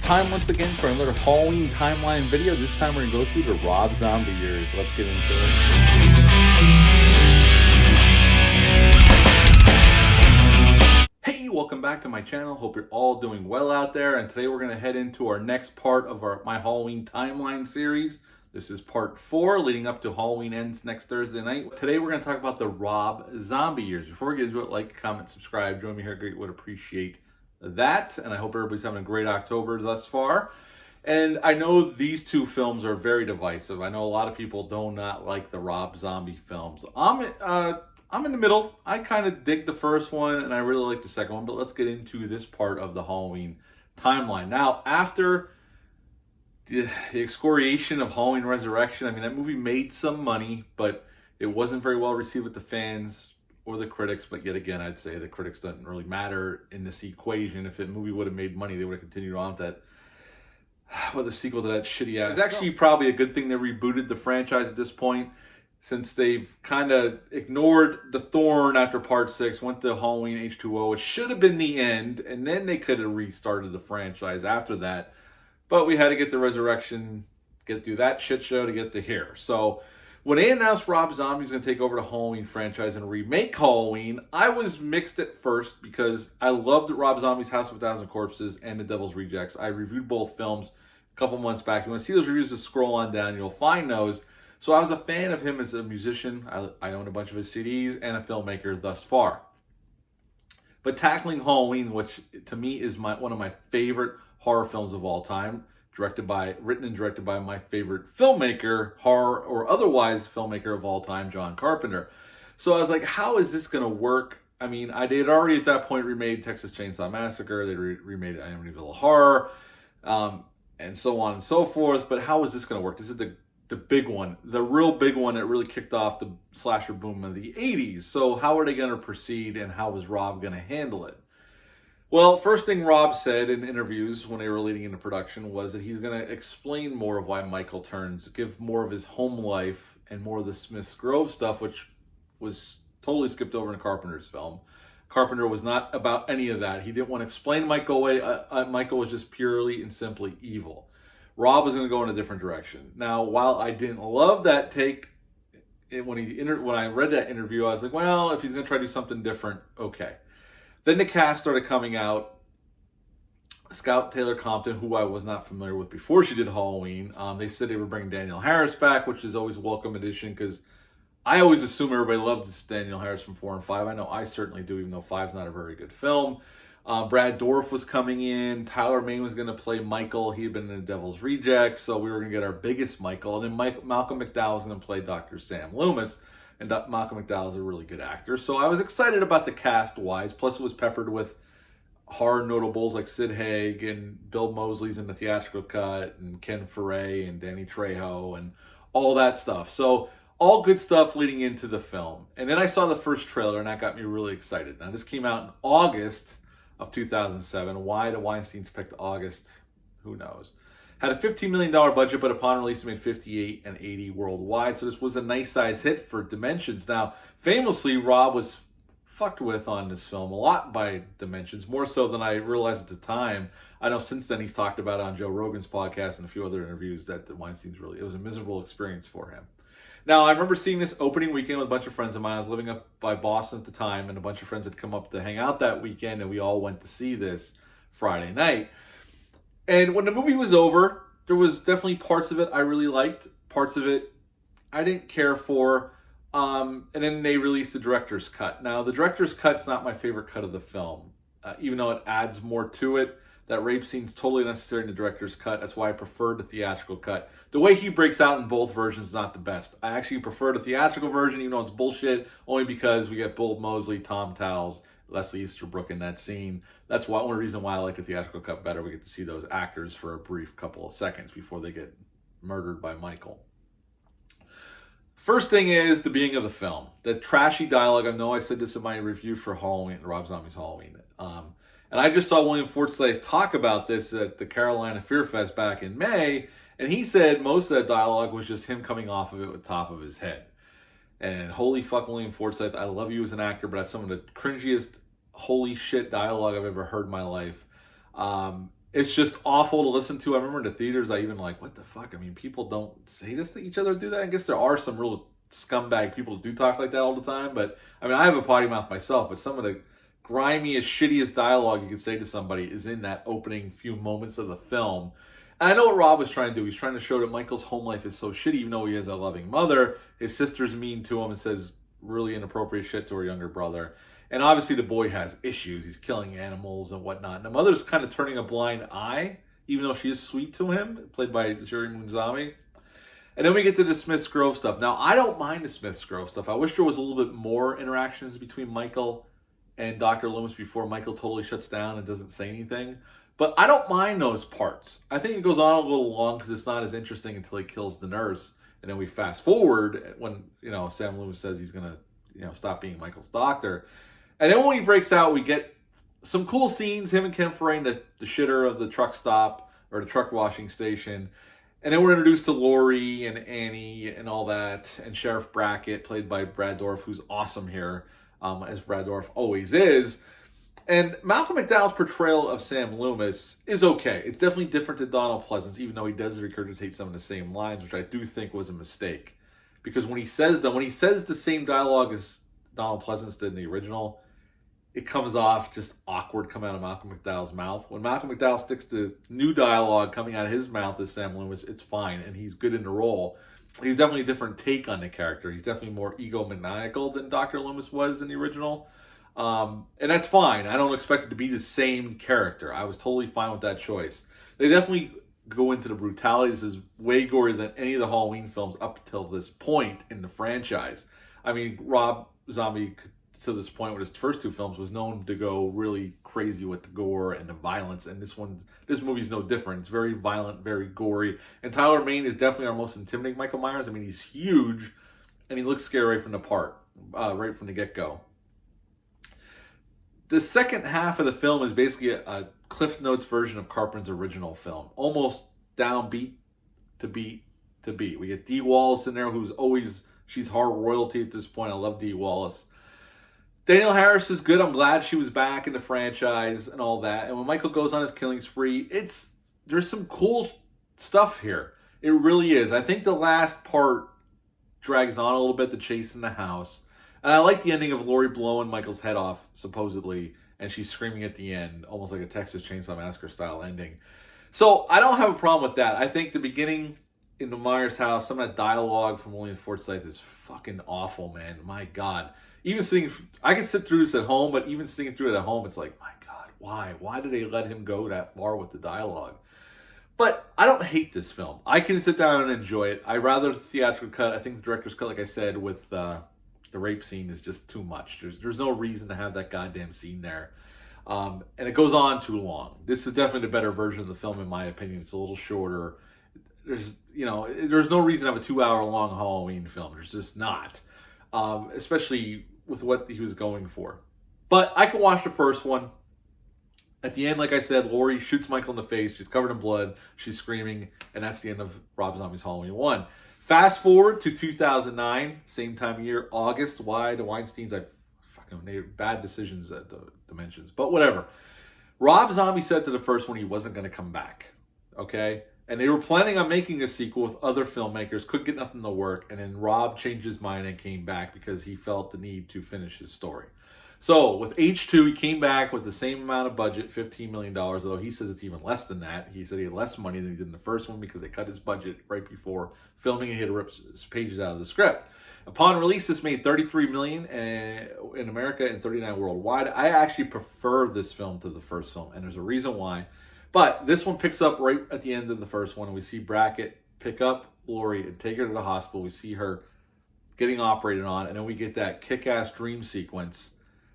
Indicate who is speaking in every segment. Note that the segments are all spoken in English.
Speaker 1: time once again for another Halloween timeline video. This time we're going to go through the Rob Zombie years. Let's get into it. Hey, welcome back to my channel. Hope you're all doing well out there. And today we're going to head into our next part of my Halloween timeline series. This is part 4, leading up to Halloween ends next Thursday night. Today we're going to talk about the Rob Zombie years. Before we get into it, like, comment, subscribe, join me here. Great, would appreciate that. And I hope everybody's having a great October thus far. And I know these two films are very divisive. I know a lot of people do not like the Rob Zombie films. I'm in the middle. I kind of dig the first one, and I really like the second one. But let's get into this part of the Halloween timeline. Now, after the excoriation of Halloween Resurrection, I mean, that movie made some money, but it wasn't very well received with the fans or the critics. But yet again, I'd say the critics doesn't really matter in this equation. If the movie would have made money, they would have continued on with that. Well, the sequel to that shitty ass. It's actually probably a good thing they rebooted the franchise at this point, since they've kind of ignored the Thorn after part 6, went to Halloween H2O. It should have been the end, and then they could have restarted the franchise after that. But we had to get the Resurrection, get through that shit show to get to here. So when they announced Rob Zombie's going to take over the Halloween franchise and remake Halloween, I was mixed at first because I loved Rob Zombie's House of a Thousand Corpses and The Devil's Rejects. I reviewed both films a couple months back. You want to see those reviews, just scroll on down. You'll find those. So I was a fan of him as a musician. I own a bunch of his CDs, and a filmmaker thus far. But tackling Halloween, which to me is one of my favorite horror films of all time, written and directed by my favorite filmmaker, horror or otherwise filmmaker of all time, John Carpenter. So I was like, how is this going to work? I mean, they had already at that point remade Texas Chainsaw Massacre. They remade Amityville Horror, and so on and so forth. But how is this going to work? This is the big one, the real big one that really kicked off the slasher boom of the 80s. So how are they going to proceed, and how is Rob going to handle it? Well, first thing Rob said in interviews when they were leading into production was that he's going to explain more of why Michael turns, give more of his home life and more of the Smiths Grove stuff, which was totally skipped over in Carpenter's film. Carpenter was not about any of that. He didn't want to explain Michael away. Michael was just purely and simply evil. Rob was going to go in a different direction. Now, while I didn't love that take, when I read that interview, I was like, well, if he's going to try to do something different, okay. Then the cast started coming out. Scout Taylor Compton, who I was not familiar with before she did Halloween, they said they were bringing Danielle Harris back, which is always a welcome addition, because I always assume everybody loves Danielle Harris from 4 and 5. I know I certainly do, even though 5's not a very good film. Brad Dourif was coming in. Tyler Mane was going to play Michael. He had been in The Devil's Rejects, so we were going to get our biggest Michael. And then Malcolm McDowell was going to play Dr. Sam Loomis. And Malcolm McDowell is a really good actor. So I was excited about the cast-wise. Plus, it was peppered with horror notables like Sid Haig and Bill Moseley's in the theatrical cut, and Ken Foray and Danny Trejo and all that stuff. So all good stuff leading into the film. And then I saw the first trailer, and that got me really excited. Now, this came out in August of 2007. Why the Weinsteins picked August, who knows? Had a $15 million budget, but upon release, it made $58 and $80 worldwide. So this was a nice size hit for Dimensions. Now, famously, Rob was fucked with on this film a lot by Dimensions, more so than I realized at the time. I know since then he's talked about it on Joe Rogan's podcast and a few other interviews that the Weinsteins it was a miserable experience for him. Now, I remember seeing this opening weekend with a bunch of friends of mine. I was living up by Boston at the time, and a bunch of friends had come up to hang out that weekend, and we all went to see this Friday night. And when the movie was over, there was definitely parts of it I really liked. Parts of it I didn't care for. And then they released the director's cut. Now, the director's cut's not my favorite cut of the film. Even though it adds more to it, that rape scene's totally necessary in the director's cut. That's why I prefer the theatrical cut. The way he breaks out in both versions is not the best. I actually prefer the theatrical version, even though it's bullshit, only because we get Bill Moseley, Tom Towles, Leslie Easterbrook in that scene. That's one reason why I like the theatrical cut better. We get to see those actors for a brief couple of seconds before they get murdered by Michael. First thing is the beginning of the film. The trashy dialogue. I know I said this in my review for Halloween, Rob Zombie's Halloween. And I just saw William Forsythe talk about this at the Carolina Fear Fest back in May, and he said most of that dialogue was just him coming off of it with the top of his head. And holy fuck, William Forsythe, I love you as an actor, but that's some of the cringiest holy shit dialogue I've ever heard in my life. It's just awful to listen to. I remember in the theaters, I even like, what the fuck? I mean, people don't say this to each other, do that? I guess there are some real scumbag people who do talk like that all the time. But I mean, I have a potty mouth myself, but some of the grimiest, shittiest dialogue you could say to somebody is in that opening few moments of the film. And I know what Rob was trying to do. He's trying to show that Michael's home life is so shitty, even though he has a loving mother. His sister's mean to him and says really inappropriate shit to her younger brother. And obviously the boy has issues. He's killing animals and whatnot. And the mother's kind of turning a blind eye, even though she is sweet to him, played by Jerry Munzami. And then we get to the Smiths Grove stuff. Now, I don't mind the Smiths Grove stuff. I wish there was a little bit more interactions between Michael and Dr. Loomis before Michael totally shuts down and doesn't say anything. But I don't mind those parts. I think it goes on a little long because it's not as interesting until he kills the nurse. And then we fast forward when, Sam Loomis says he's going to, stop being Michael's doctor. And then when he breaks out, we get some cool scenes. Him and Ken Frayne, the shitter of the truck stop or the truck washing station. And then we're introduced to Laurie and Annie and all that. And Sheriff Brackett, played by Brad Dourif, who's awesome here, as Brad Dourif always is. And Malcolm McDowell's portrayal of Sam Loomis is okay. It's definitely different to Donald Pleasence, even though he does regurgitate some of the same lines, which I do think was a mistake. Because when he says the same dialogue as Donald Pleasence did in the original, it comes off just awkward coming out of Malcolm McDowell's mouth. When Malcolm McDowell sticks to new dialogue coming out of his mouth as Sam Loomis, it's fine, and he's good in the role. He's definitely a different take on the character. He's definitely more egomaniacal than Dr. Loomis was in the original. And that's fine. I don't expect it to be the same character. I was totally fine with that choice. They definitely go into the brutality. This is way gorier than any of the Halloween films up till this point in the franchise. I mean, Rob Zombie, to this point with his first two films, was known to go really crazy with the gore and the violence, and this movie's no different. It's very violent, very gory, and Tyler Mane is definitely our most intimidating Michael Myers. I mean, he's huge, and he looks scary right from the get-go. The second half of the film is basically a Cliff Notes version of Carpenter's original film, almost down beat to beat to beat. We get Dee Wallace in there, she's horror royalty at this point. I love Dee Wallace. Danielle Harris is good. I'm glad she was back in the franchise and all that. And when Michael goes on his killing spree, there's some cool stuff here. It really is. I think the last part drags on a little bit, the chase in the house. And I like the ending of Laurie blowing Michael's head off, supposedly, and she's screaming at the end, almost like a Texas Chainsaw Massacre style ending. So I don't have a problem with that. I think the beginning in the Myers house, some of that dialogue from William Forsythe is fucking awful, man. My God. I can sit through this at home, but even sitting through it at home, it's like, my God, why? Why did they let him go that far with the dialogue? But I don't hate this film. I can sit down and enjoy it. I rather the theatrical cut. I think the director's cut, like I said, with the rape scene is just too much. There's no reason to have that goddamn scene there. And it goes on too long. This is definitely the better version of the film, in my opinion. It's a little shorter. There's no reason to have a 2-hour long Halloween film. There's just not. Especially with what he was going for. But I can watch the first one. At the end, like I said, Laurie shoots Michael in the face. She's covered in blood. She's screaming. And that's the end of Rob Zombie's Halloween 1. Fast forward to 2009, same time of year, August. Why? The Weinsteins, I fucking made bad decisions at the dimensions. But whatever. Rob Zombie said to the first one he wasn't going to come back. Okay? And they were planning on making a sequel with other filmmakers, couldn't get nothing to work, and then Rob changed his mind and came back because he felt the need to finish his story. So, with H2, he came back with the same amount of budget, $15 million, although he says it's even less than that. He said he had less money than he did in the first one because they cut his budget right before filming and he had to rip pages out of the script. Upon release, this made $33 million in America and $39 worldwide. I actually prefer this film to the first film, and there's a reason why. But this one picks up right at the end of the first one. We see Brackett pick up Laurie and take her to the hospital. We see her getting operated on, and then we get that kick-ass dream sequence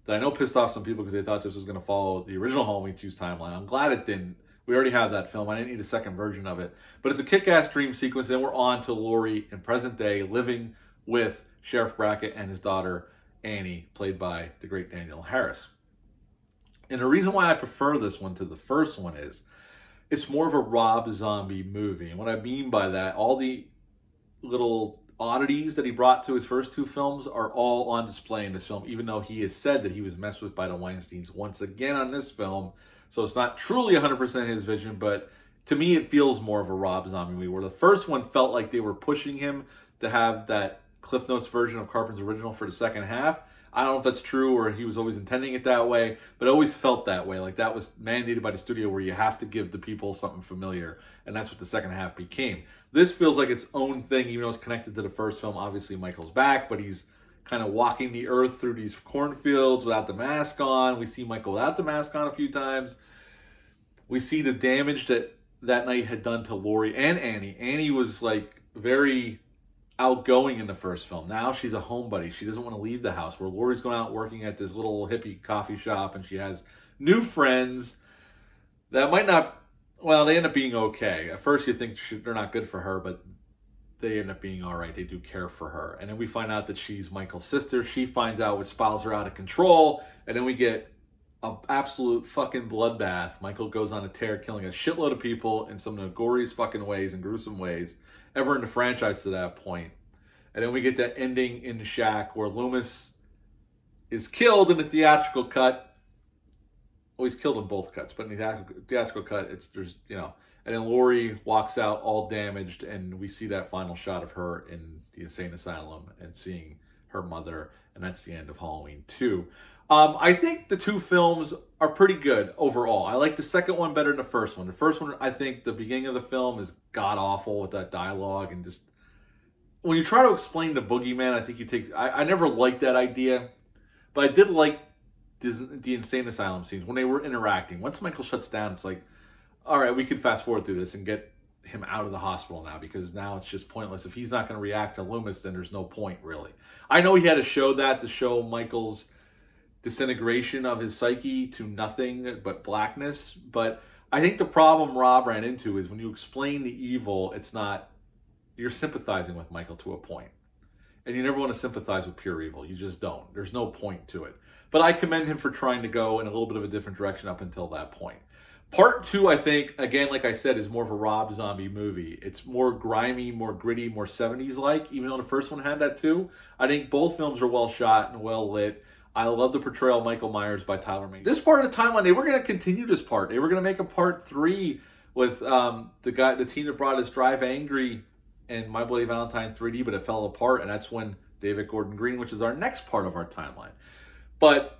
Speaker 1: that I know pissed off some people because they thought this was going to follow the original Halloween 2's timeline. I'm glad it didn't. We already have that film. I didn't need a second version of it. But it's a kick-ass dream sequence. Then we're on to Laurie in present day, living with Sheriff Brackett and his daughter, Annie, played by the great Danielle Harris. And the reason why I prefer this one to the first one is it's more of a Rob Zombie movie. And what I mean by that, all the little oddities that he brought to his first two films are all on display in this film, even though he has said that he was messed with by the Weinsteins once again on this film So it's not truly 100% his vision, but to me, it feels more of a Rob Zombie movie, where the first one felt like they were pushing him to have that Cliff Notes version of Carpenter's original for the second half. I don't know if that's true or he was always intending it that way, but it always felt that way. Like that was mandated by the studio, where you have to give the people something familiar, and that's what the second half became. This feels like its own thing, even though it's connected to the first film. Obviously, Michael's back, but he's kind of walking the earth through these cornfields without the mask on. We see Michael without the mask on a few times. We see the damage that night had done to Laurie and Annie. Annie was like very outgoing in the first film. Now she's a homebody. She doesn't want to leave the house. Where Laurie's going out working at this little hippie coffee shop, and she has new friends that might not, well, they end up being okay. At first you think they're not good for her, but they end up being all right. They do care for her. And then we find out that she's Michael's sister. She finds out, which spirals her out of control. And then we get an absolute fucking bloodbath. Michael goes on a tear, killing a shitload of people in some of the goriest fucking ways and gruesome ways ever in the franchise to that point. And then we get that ending in the shack where Loomis is killed in the theatrical cut. Well, he's killed in both cuts, but in the theatrical cut, and then Laurie walks out all damaged, and we see that final shot of her in the insane asylum and seeing her mother, and that's the end of Halloween 2. I think the two films are pretty good overall. I like the second one better than the first one. The first one, I think the beginning of the film is god-awful with that dialogue, and just when you try to explain the boogeyman, I think I never liked that idea, but I did like the insane asylum scenes when they were interacting. Once Michael shuts down, it's like, all right, we can fast forward through this and get him out of the hospital now, because now it's just pointless. If he's not going to react to Loomis, then there's no point, really. I know he had to show that to show Michael's disintegration of his psyche to nothing but blackness, but I think the problem Rob ran into is when you explain the evil, it's not, you're sympathizing with Michael to a point. And you never want to sympathize with pure evil. You just don't. There's no point to it. But I commend him for trying to go in a little bit of a different direction up until that point. Part 2, I think, again, like I said, is more of a Rob Zombie movie. It's more grimy, more gritty, more 70s-like, even though the first one had that too. I think both films are well shot and well lit. I love the portrayal of Michael Myers by Tyler Mane. This part of the timeline, they were going to continue this part. They were going to make a part 3 with the team that brought us Drive Angry and My Bloody Valentine 3D, but it fell apart, and that's when David Gordon Green, which is our next part of our timeline. But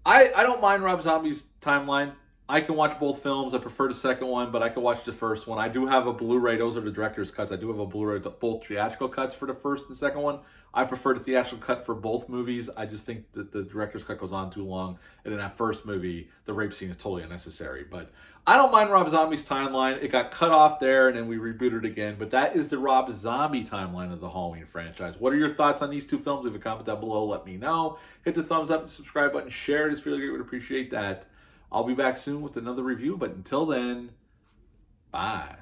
Speaker 1: I don't mind Rob Zombie's timeline. I can watch both films. I prefer the second one, but I can watch the first one. I do have a Blu-ray. Those are the director's cuts. I do have a Blu-ray, both theatrical cuts for the first and second one. I prefer the theatrical cut for both movies. I just think that the director's cut goes on too long. And in that first movie, the rape scene is totally unnecessary. But I don't mind Rob Zombie's timeline. It got cut off there, and then we rebooted again. But that is the Rob Zombie timeline of the Halloween franchise. What are your thoughts on these two films? Leave a comment down below. Let me know. Hit the thumbs up and subscribe button. Share it. It's really great. Would appreciate that. I'll be back soon with another review, but until then, bye.